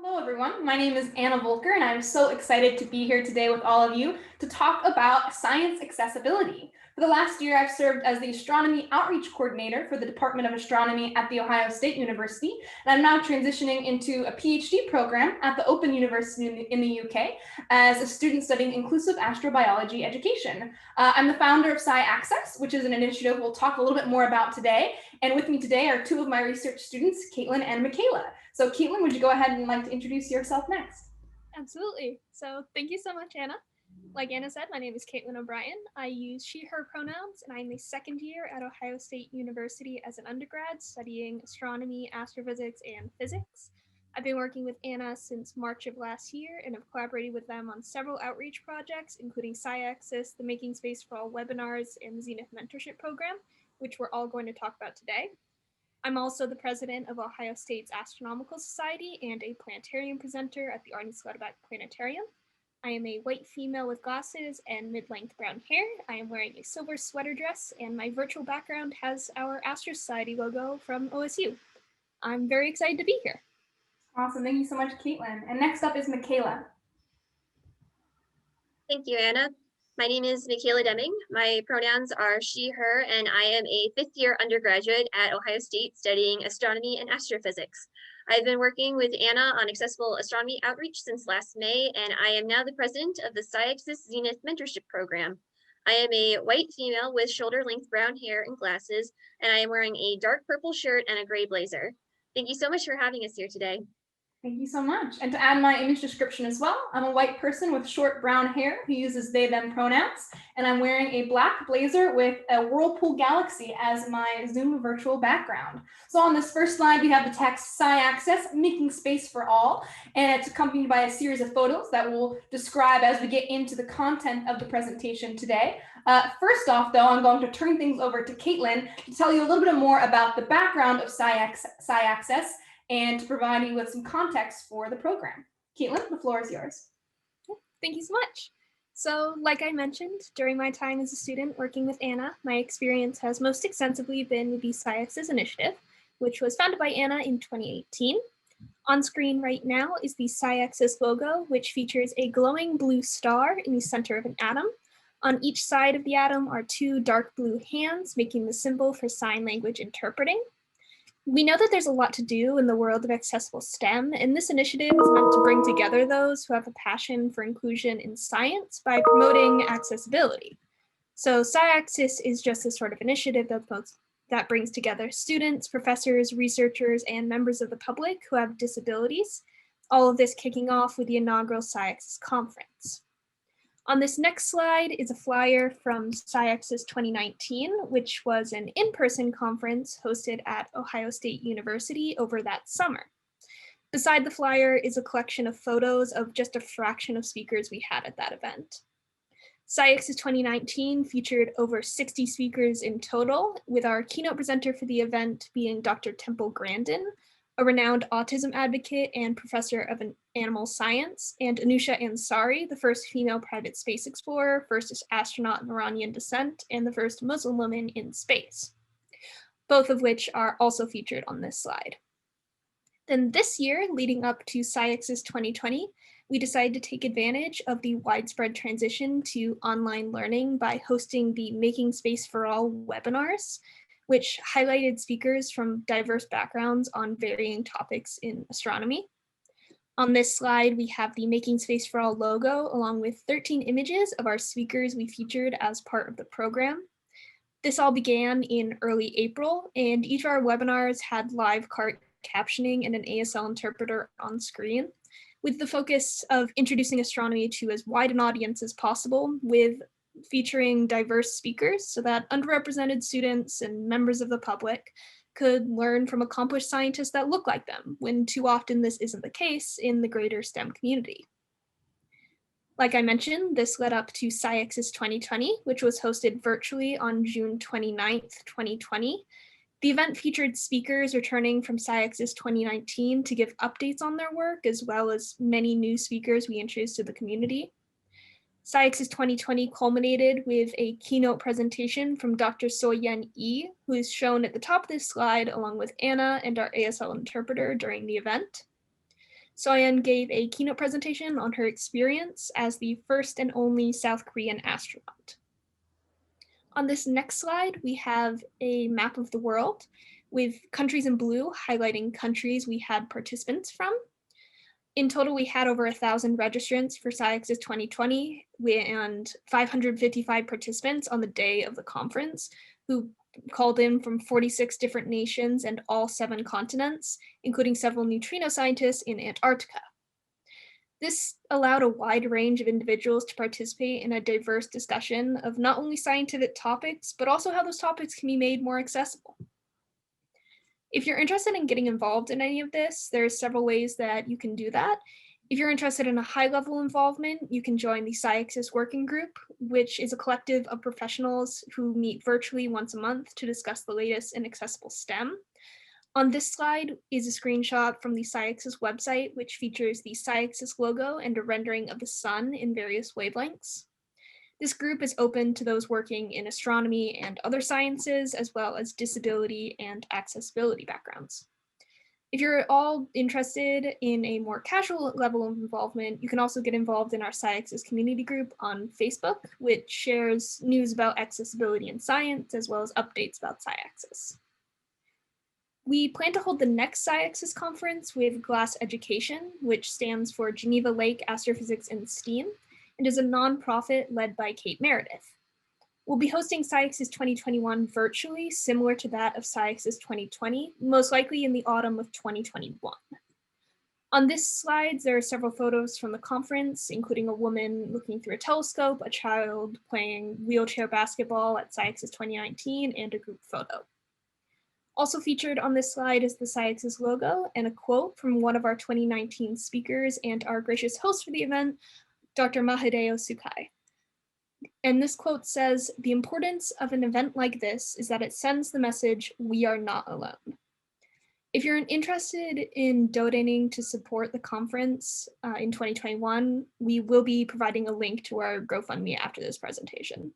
Hello, everyone. My name is Anna Volker, and I'm so excited to be here today with all of you to talk about science accessibility. For the last year, I've served as the Astronomy Outreach Coordinator for the Department of Astronomy at The Ohio State University, and I'm now transitioning into a PhD program at the Open University in the UK as a student studying inclusive astrobiology education. I'm the founder of SciAccess, which is an initiative we'll talk a little bit more about today, and with me today are two of my research students, Caitlin and Michaela. So Caitlin, would you go ahead and like to introduce yourself next? Absolutely. So thank you so much, Anna. Like Anna said, my name is Caitlin O'Brien. I use she, her pronouns, and I'm a second year at Ohio State University as an undergrad studying astronomy, astrophysics, and physics. I've been working with Anna since March of last year and have collaborated with them on several outreach projects, including SciAccess, the Making Space for All webinars, and the Zenith Mentorship Program, which we're all going to talk about today. I'm also the president of Ohio State's Astronomical Society and a planetarium presenter at the Arnie Schlotterbeck Planetarium. I am a white female with glasses and mid-length brown hair. I am wearing a silver sweater dress, and my virtual background has our Astro Society logo from OSU. I'm very excited to be here. Awesome. Thank you so much, Caitlin. And next up is Michaela. Thank you, Anna. My name is Michaela Deming. My pronouns are she, her, and I am a fifth-year undergraduate at Ohio State studying astronomy and astrophysics. I've been working with Anna on accessible astronomy outreach since last May, and I am now the president of the SciAccess Zenith Mentorship Program. I am a white female with shoulder-length brown hair and glasses, and I am wearing a dark purple shirt and a gray blazer. Thank you so much for having us here today. Thank you so much. And to add my image description as well, I'm a white person with short brown hair who uses they, them pronouns, and I'm wearing a black blazer with a Whirlpool Galaxy as my Zoom virtual background. So on this first slide, we have the text SciAccess, Making Space for All, and it's accompanied by a series of photos that we'll describe as we get into the content of the presentation today. First off, though, I'm going to turn things over to Caitlin to tell you a little bit more about the background of SciAccess and to provide you with some context for the program. Caitlin, the floor is yours. Thank you so much. So, like I mentioned, during my time as a student working with Anna, my experience has most extensively been with the SciAccess initiative, which was founded by Anna in 2018. On screen right now is the SciAccess logo, which features a glowing blue star in the center of an atom. On each side of the atom are two dark blue hands, making the symbol for sign language interpreting. We know that there's a lot to do in the world of accessible STEM, and this initiative is meant to bring together those who have a passion for inclusion in science by promoting accessibility. So SciAccess is just this sort of initiative that brings together students, professors, researchers, and members of the public who have disabilities, all of this kicking off with the inaugural SciAccess conference. On this next slide is a flyer from SciAccess 2019, which was an in-person conference hosted at Ohio State University over that summer. Beside the flyer is a collection of photos of just a fraction of speakers we had at that event. SciAccess 2019 featured over 60 speakers in total, with our keynote presenter for the event being Dr. Temple Grandin, a renowned autism advocate and professor of animal science, and Anusha Ansari, the first female private space explorer, first astronaut of Iranian descent, and the first Muslim woman in space, both of which are also featured on this slide. Then this year, leading up to SciAccess 2020, we decided to take advantage of the widespread transition to online learning by hosting the Making Space for All webinars, which highlighted speakers from diverse backgrounds on varying topics in astronomy. On this slide, we have the Making Space for All logo, along with 13 images of our speakers we featured as part of the program. This all began in early April, and each of our webinars had live cart captioning and an ASL interpreter on screen, with the focus of introducing astronomy to as wide an audience as possible, with featuring diverse speakers so that underrepresented students and members of the public could learn from accomplished scientists that look like them, when too often this isn't the case in the greater STEM community. Like I mentioned, this led up to SciAccess 2020, which was hosted virtually on June 29th, 2020. The event featured speakers returning from SciAccess 2019 to give updates on their work, as well as many new speakers we introduced to the community. SciAccess 2020 culminated with a keynote presentation from Dr. So-Yen Yi, who is shown at the top of this slide along with Anna and our ASL interpreter during the event. Soyeon gave a keynote presentation on her experience as the first and only South Korean astronaut. On this next slide, we have a map of the world with countries in blue highlighting countries we had participants from. In total, we had over 1,000 registrants for SciAxis 2020 and 555 participants on the day of the conference who called in from 46 different nations and all 7 continents, including several neutrino scientists in Antarctica. This allowed a wide range of individuals to participate in a diverse discussion of not only scientific topics, but also how those topics can be made more accessible. If you're interested in getting involved in any of this, there are several ways that you can do that. If you're interested in a high-level involvement, you can join the SciAxis Working Group, which is a collective of professionals who meet virtually once a month to discuss the latest in accessible STEM. On this slide is a screenshot from the SciAxis website, which features the SciAxis logo and a rendering of the sun in various wavelengths. This group is open to those working in astronomy and other sciences, as well as disability and accessibility backgrounds. If you're all interested in a more casual level of involvement, you can also get involved in our SciAxis community group on Facebook, which shares news about accessibility in science, as well as updates about SciAxis. We plan to hold the next SciAxis conference with GLASS Education, which stands for Geneva Lake Astrophysics and STEAM, and is a nonprofit led by Kate Meredith. We'll be hosting SciAxis 2021 virtually, similar to that of SciAxis 2020, most likely in the autumn of 2021. On this slide, there are several photos from the conference, including a woman looking through a telescope, a child playing wheelchair basketball at SciAxis 2019, and a group photo. Also featured on this slide is the SciAxis logo and a quote from one of our 2019 speakers and our gracious host for the event, Dr. Mahadeo Sukai. And this quote says, "The importance of an event like this is that it sends the message, we are not alone." If you're interested in donating to support the conference in 2021, we will be providing a link to our GoFundMe after this presentation.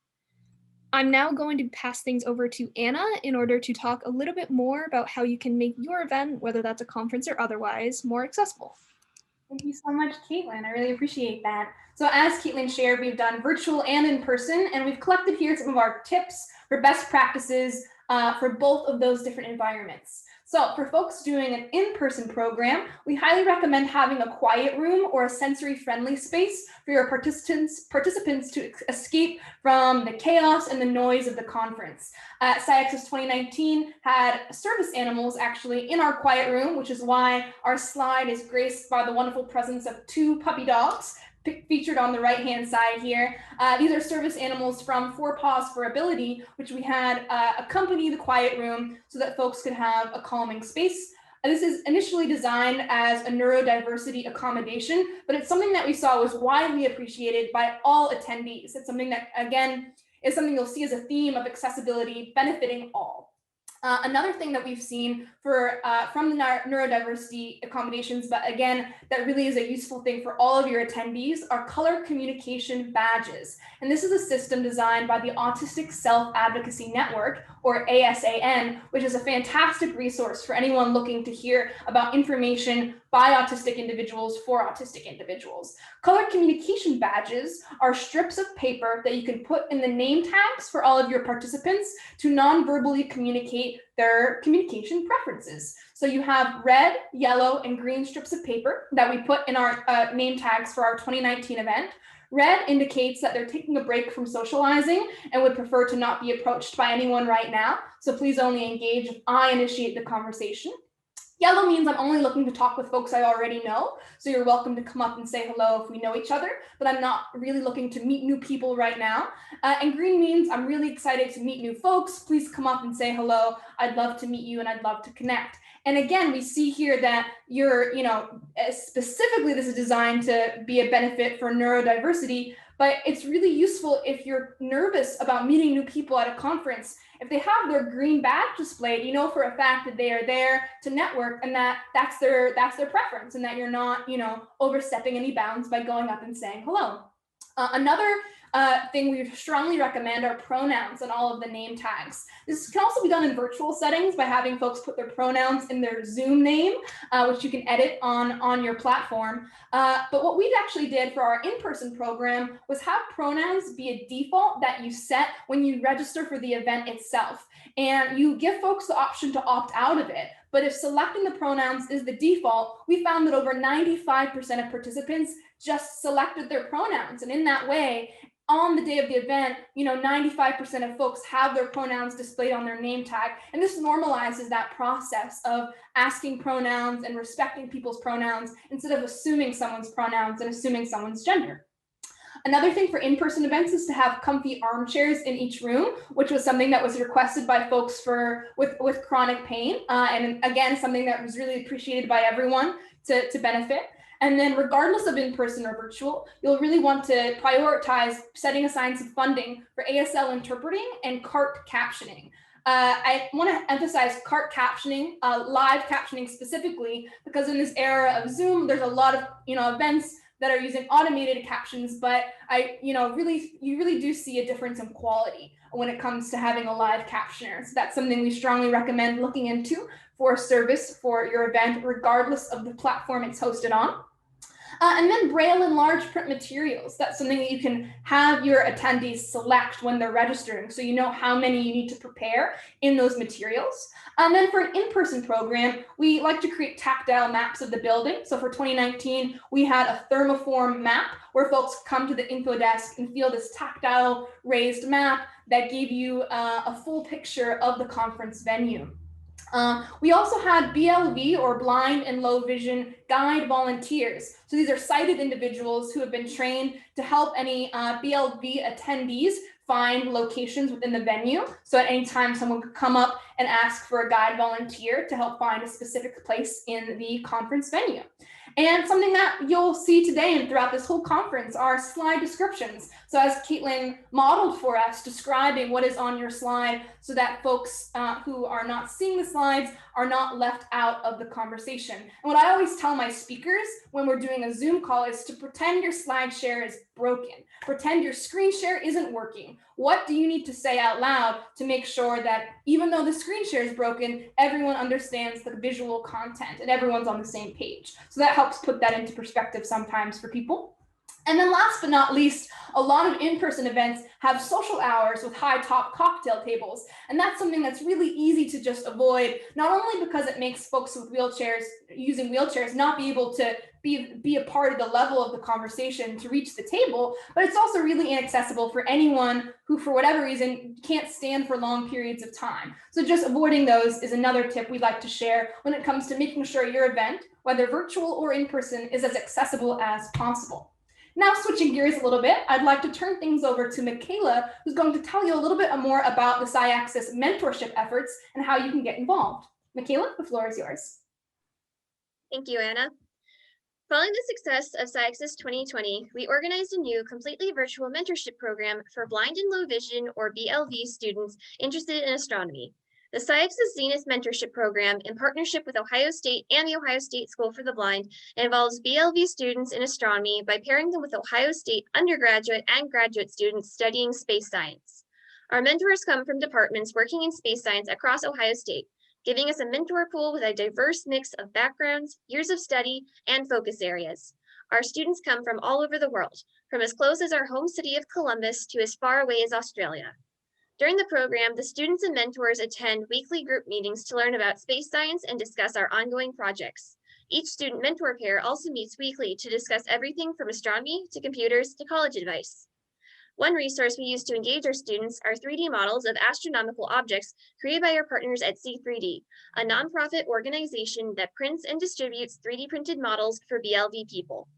I'm now going to pass things over to Anna in order to talk a little bit more about how you can make your event, whether that's a conference or otherwise, more accessible. Thank you so much, Caitlin. I really appreciate that. So as Caitlin shared, we've done virtual and in person, and we've collected here some of our tips for best practices for both of those different environments. So for folks doing an in-person program, we highly recommend having a quiet room or a sensory-friendly space for your participants to escape from the chaos and the noise of the conference. SciAxis 2019 had service animals actually in our quiet room, which is why our slide is graced by the wonderful presence of 2 puppy dogs featured on the right-hand side here. These are service animals from 4 Paws for Ability, which we had accompany the quiet room so that folks could have a calming space. This is initially designed as a neurodiversity accommodation, but it's something that we saw was widely appreciated by all attendees. It's something that, again, is something you'll see as a theme of accessibility benefiting all. Another thing that we've seen from the neurodiversity accommodations, but again, that really is a useful thing for all of your attendees, are color communication badges. And this is a system designed by the Autistic Self-Advocacy Network, or ASAN, which is a fantastic resource for anyone looking to hear about information by autistic individuals for autistic individuals. Color communication badges are strips of paper that you can put in the name tags for all of your participants to non-verbally communicate their communication preferences. So you have red, yellow, and green strips of paper that we put in our name tags for our 2019 event. Red indicates that they're taking a break from socializing and would prefer to not be approached by anyone right now. So please only engage if I initiate the conversation. Yellow means I'm only looking to talk with folks I already know. So you're welcome to come up and say hello if we know each other, but I'm not really looking to meet new people right now. And green means I'm really excited to meet new folks. Please come up and say hello. I'd love to meet you and I'd love to connect. And again, we see here that you're, specifically this is designed to be a benefit for neurodiversity, but it's really useful if you're nervous about meeting new people at a conference. If they have their green badge displayed, you know for a fact that they are there to network and that's their preference and that you're not, overstepping any bounds by going up and saying hello. Another thing we strongly recommend are pronouns on all of the name tags. This can also be done in virtual settings by having folks put their pronouns in their Zoom name, which you can edit on your platform. But what we actually did for our in-person program was have pronouns be a default that you set when you register for the event itself. And you give folks the option to opt out of it. But if selecting the pronouns is the default, we found that over 95% of participants just selected their pronouns. And in that way, on the day of the event, 95% of folks have their pronouns displayed on their name tag. And this normalizes that process of asking pronouns and respecting people's pronouns instead of assuming someone's pronouns and assuming someone's gender. Another thing for in-person events is to have comfy armchairs in each room, which was something that was requested by folks with chronic pain. And again, something that was really appreciated by everyone to benefit. And then regardless of in-person or virtual, you'll really want to prioritize setting aside some funding for ASL interpreting and CART captioning. I want to emphasize CART captioning, live captioning specifically, because in this era of Zoom, there's a lot of events that are using automated captions, but you really do see a difference in quality when it comes to having a live captioner. So that's something we strongly recommend looking into for a service for your event, regardless of the platform it's hosted on. And then Braille and large print materials. That's something that you can have your attendees select when they're registering, so you know how many you need to prepare in those materials. And then for an in-person program, we like to create tactile maps of the building. So for 2019, we had a thermoform map where folks come to the info desk and feel this tactile raised map that gave you a full picture of the conference venue. We also had BLV, or blind and low vision guide volunteers. So these are sighted individuals who have been trained to help any BLV attendees find locations within the venue. So at any time, someone could come up and ask for a guide volunteer to help find a specific place in the conference venue. And something that you'll see today and throughout this whole conference are slide descriptions. So as Caitlin modeled for us, describing what is on your slide so that folks who are not seeing the slides are not left out of the conversation. And what I always tell my speakers when we're doing a Zoom call is to pretend your slide share is broken. Pretend your screen share isn't working. What do you need to say out loud to make sure that even though the screen share is broken, everyone understands the visual content and everyone's on the same page? So that helps put that into perspective sometimes for people. And then last but not least, a lot of in-person events have social hours with high top cocktail tables. And that's something that's really easy to just avoid, not only because it makes folks with wheelchairs, using wheelchairs, not be able to be a part of the level of the conversation to reach the table, but it's also really inaccessible for anyone who, for whatever reason, can't stand for long periods of time. So just avoiding those is another tip we'd like to share when it comes to making sure your event, whether virtual or in person, is as accessible as possible. Now, switching gears a little bit, I'd like to turn things over to Michaela, who's going to tell you a little bit more about the SciAccess mentorship efforts and how you can get involved. Michaela, the floor is yours. Thank you, Anna. Following the success of SciAccess 2020, we organized a new completely virtual mentorship program for blind and low vision, or BLV, students interested in astronomy. The SciAccess Zenith Mentorship Program, in partnership with Ohio State and the Ohio State School for the Blind, involves BLV students in astronomy by pairing them with Ohio State undergraduate and graduate students studying space science. Our mentors come from departments working in space science across Ohio State, giving us a mentor pool with a diverse mix of backgrounds, years of study, and focus areas. Our students come from all over the world, from as close as our home city of Columbus to as far away as Australia. During the program, the students and mentors attend weekly group meetings to learn about space science and discuss our ongoing projects. Each student mentor pair also meets weekly to discuss everything from astronomy to computers to college advice. One resource we use to engage our students are 3D models of astronomical objects created by our partners at C3D, a nonprofit organization that prints and distributes 3D printed models for BLV people.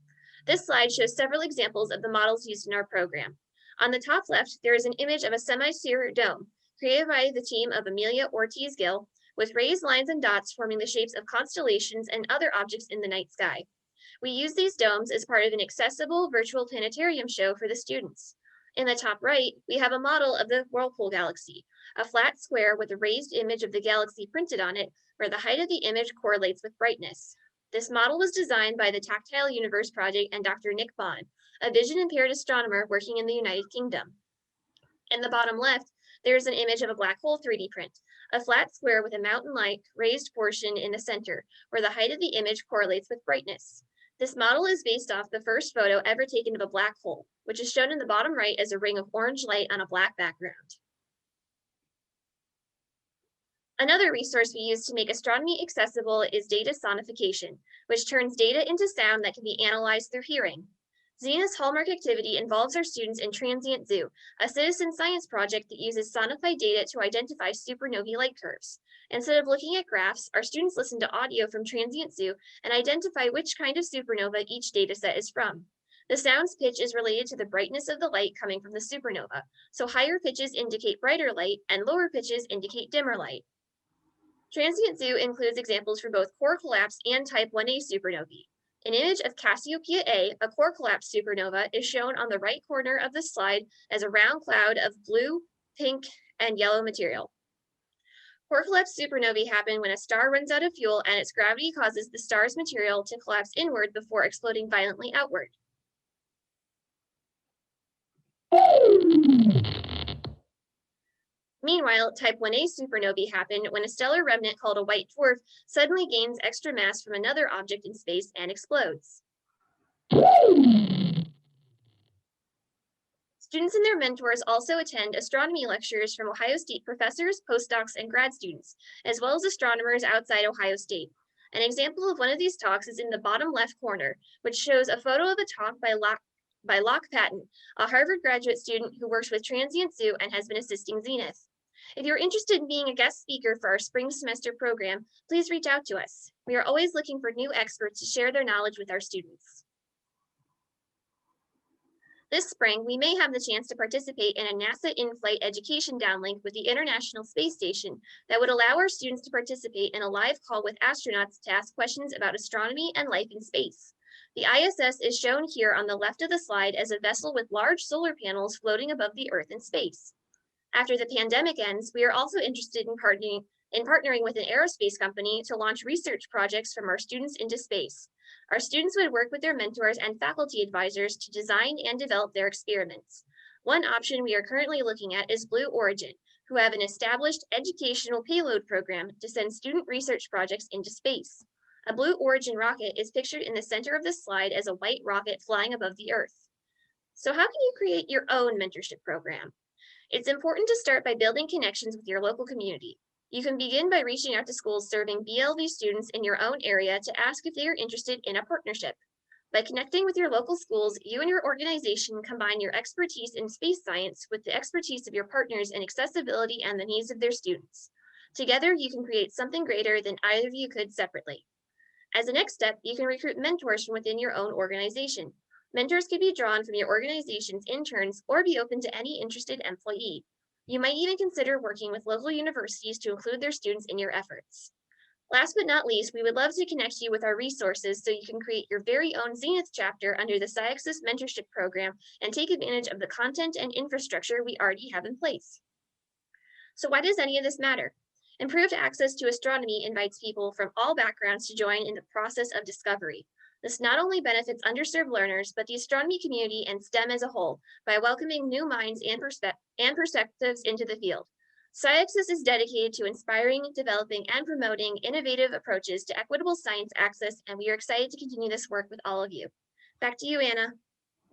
This slide shows several examples of the models used in our program. On the top left, there is an image of a semi-sphere dome created by the team of Amelia Ortiz-Gill, with raised lines and dots forming the shapes of constellations and other objects in the night sky. We use these domes as part of an accessible virtual planetarium show for the students. In the top right, we have a model of the Whirlpool Galaxy, a flat square with a raised image of the galaxy printed on it, where the height of the image correlates with brightness. This model was designed by the Tactile Universe Project and Dr. Nick Bond, a vision impaired astronomer working in the United Kingdom. In the bottom left, there's an image of a black hole 3D print, a flat square with a mountain-like raised portion in the center, where the height of the image correlates with brightness. This model is based off the first photo ever taken of a black hole, which is shown in the bottom right as a ring of orange light on a black background. Another resource we use to make astronomy accessible is data sonification, which turns data into sound that can be analyzed through hearing. Zenith's hallmark activity involves our students in Transient Zoo, a citizen science project that uses sonified data to identify supernovae light curves. Instead of looking at graphs, our students listen to audio from Transient Zoo and identify which kind of supernova each dataset is from. The sound's pitch is related to the brightness of the light coming from the supernova, so higher pitches indicate brighter light and lower pitches indicate dimmer light. Transient Zoo includes examples for both core collapse and type 1a supernovae. An image of Cassiopeia A, a core collapse supernova, is shown on the right corner of the slide as a round cloud of blue, pink, and yellow material. Core collapse supernovae happen when a star runs out of fuel and its gravity causes the star's material to collapse inward before exploding violently outward. Meanwhile, type 1a supernovae happen when a stellar remnant called a white dwarf suddenly gains extra mass from another object in space and explodes. Students and their mentors also attend astronomy lectures from Ohio State professors, postdocs, and grad students, as well as astronomers outside Ohio State. An example of one of these talks is in the bottom left corner, which shows a photo of a talk by Locke Patton, a Harvard graduate student who works with Transient Zoo and has been assisting Zenith. If you're interested in being a guest speaker for our spring semester program, please reach out to us. We are always looking for new experts to share their knowledge with our students. This spring, we may have the chance to participate in a NASA in-flight education downlink with the International Space Station that would allow our students to participate in a live call with astronauts to ask questions about astronomy and life in space. The ISS is shown here on the left of the slide as a vessel with large solar panels floating above the Earth in space. After the pandemic ends, we are also interested in partnering with an aerospace company to launch research projects from our students into space. Our students would work with their mentors and faculty advisors to design and develop their experiments. One option we are currently looking at is Blue Origin, who have an established educational payload program to send student research projects into space. A Blue Origin rocket is pictured in the center of the slide as a white rocket flying above the Earth. So how can you create your own mentorship program? It's important to start by building connections with your local community. You can begin by reaching out to schools serving BLV students in your own area to ask if they are interested in a partnership. By connecting with your local schools, you and your organization combine your expertise in space science with the expertise of your partners in accessibility and the needs of their students. Together, you can create something greater than either of you could separately. As a next step, you can recruit mentors from within your own organization. Mentors can be drawn from your organization's interns or be open to any interested employee. You might even consider working with local universities to include their students in your efforts. Last but not least, we would love to connect you with our resources so you can create your very own Zenith chapter under the SciAccess Mentorship Program and take advantage of the content and infrastructure we already have in place. So why does any of this matter? Improved access to astronomy invites people from all backgrounds to join in the process of discovery. This not only benefits underserved learners, but the astronomy community and STEM as a whole by welcoming new minds and perspectives into the field. SciAccess is dedicated to inspiring, developing, and promoting innovative approaches to equitable science access, and we are excited to continue this work with all of you. Back to you, Anna.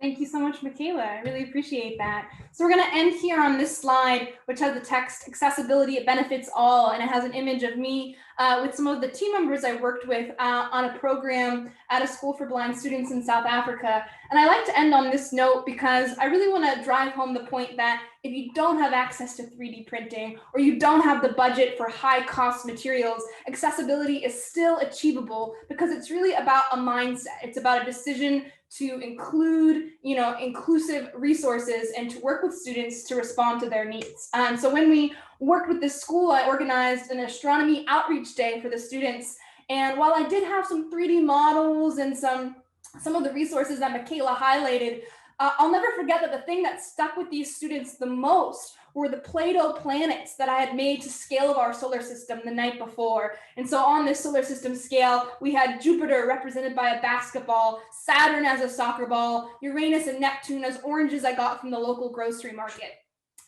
Thank you so much, Michaela. I really appreciate that. So we're going to end here on this slide, which has the text, accessibility, it benefits all, and it has an image of me with some of the team members I worked with on a program at a school for blind students in South Africa. And I like to end on this note because I really want to drive home the point that if you don't have access to 3D printing or you don't have the budget for high cost materials, accessibility is still achievable because it's really about a mindset. It's about a decision to include, inclusive resources and to work with students to respond to their needs. So when we worked with this school, I organized an astronomy outreach day for the students. And while I did have some 3D models and some of the resources that Michaela highlighted, I'll never forget that the thing that stuck with these students the most were the Play-Doh planets that I had made to scale of our solar system the night before. And so on this solar system scale, we had Jupiter represented by a basketball, Saturn as a soccer ball, Uranus and Neptune as oranges I got from the local grocery market.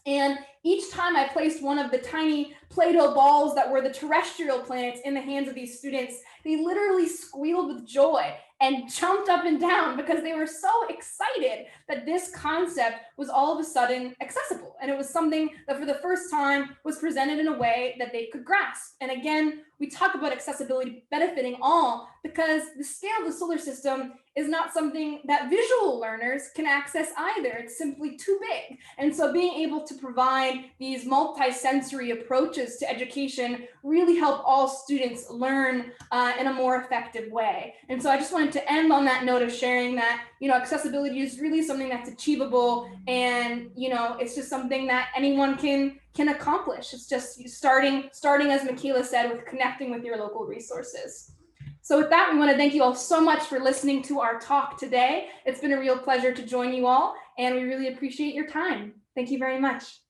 And each time I placed one of the tiny Play-Doh balls that were the terrestrial planets in the hands of these students, they literally squealed with joy and jumped up and down because they were so excited that this concept was all of a sudden accessible. And it was something that for the first time was presented in a way that they could grasp. And again, we talk about accessibility benefiting all because the scale of the solar system is not something that visual learners can access either. It's simply too big. And so being able to provide these multi-sensory approaches to education really help all students learn in a more effective way. And so I just wanted to end on that note of sharing that, accessibility is really something that's achievable, and, it's just something that anyone can accomplish. It's just starting, as Michaela said, with connecting with your local resources. So with that, we want to thank you all so much for listening to our talk today. It's been a real pleasure to join you all, and we really appreciate your time. Thank you very much.